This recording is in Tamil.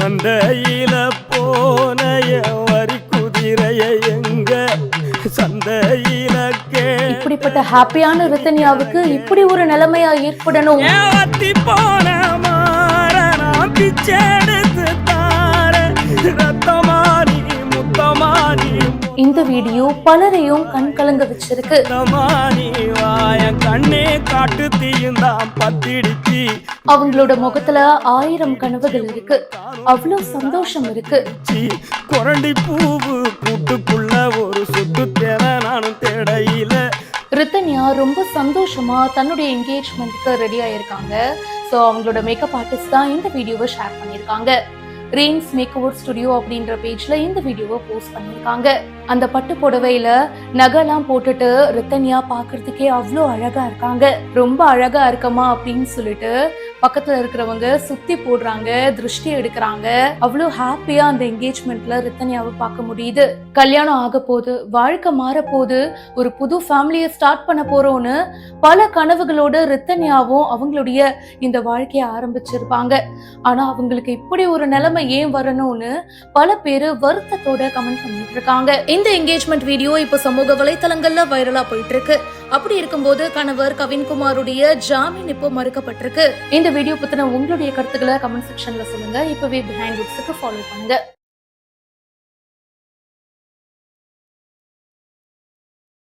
சந்தையில போன வரி குதிரைய எங்க சந்தையில இப்படிப்பட்ட ஹாப்பியான ரித்தன்யாவுக்கு இப்படி ஒரு நிலைமையா ஏற்படணும். போன மாற நான் பிச்செடுத்து தார ரத்தமானி முத்தமானி. இந்த வீடியோ பலரையும் கண் கலங்க வச்சிருக்கு. கண்ணே காட்டு தீயுந்தான் பத்திடிச்சு. அவங்களோட முகத்துல 1000 கனவுகள் இருக்கு, அவ்வளவு சந்தோஷம் இருக்கு. குரண்டி பூவு கூட்டுக்குள்ள ஒரு சுத்து தேர நானும் தேடையில. ரித்தன்யா ரொம்ப சந்தோஷமா தன்னுடைய என்கேஜ்மெண்ட்க்கு ரெடி ஆயிருக்காங்க. ஸோ அவங்களோட மேக்கப் ஆர்டிஸ்ட் தான் இந்த வீடியோவை ஷேர் பண்ணியிருக்காங்க. ரீன்ஸ் மேக்ஓவர் ஸ்டுடியோ அப்படின்ற பேஜ்ல இந்த வீடியோவை போஸ்ட் பண்ணியிருக்காங்க. அந்த பட்டு புடவையில நகைலாம் போட்டுட்டு ரித்தன்யா பாக்குறதுக்கே அவ்வளோ அழகா இருக்காங்க. ரொம்ப அழகா இருக்கமா அப்படின்னு சொல்லிட்டு பக்கத்துல இருக்கிறவங்க சுத்தி போடுறாங்க, திருஷ்டி எடுக்கிறாங்க. அவ்வளோ ஹாப்பியா அந்த என்கேஜ்மெண்ட்ல ரித்தன்யாவை பார்க்க முடியுது. கல்யாணம் ஆக போது, வாழ்க்கை மாற போது, ஒரு புது ஃபேமிலியை ஸ்டார்ட் பண்ண போறோம்னு பல கனவுகளோட ரித்தன்யாவும் அவங்களுடைய இந்த வாழ்க்கையை ஆரம்பிச்சிருப்பாங்க. ஆனா அவங்களுக்கு இப்படி ஒரு நிலைமை ஏன் வரணும்னு பல பேரு வருத்தத்தோட கமெண்ட் பண்ணிட்டு இருக்காங்க. இந்த என்கேஜ்மெண்ட் வீடியோ இப்ப சமூக வலைத்தளங்கள்ல வைரலா போயிட்டு இருக்கு. அப்படி இருக்கும்போது கணவர் கவின்குமாருடைய ஜாமீன் இப்போ மறுக்கப்பட்டிருக்கு. இந்த வீடியோ பத்தின உங்களுடைய கருத்துக்களை கமெண்ட் செக்ஷன்ல சொல்லுங்க. இப்பவே பிஹைண்ட் லுக்ஸ்க்கு ஃபாலோ பண்ணுங்க.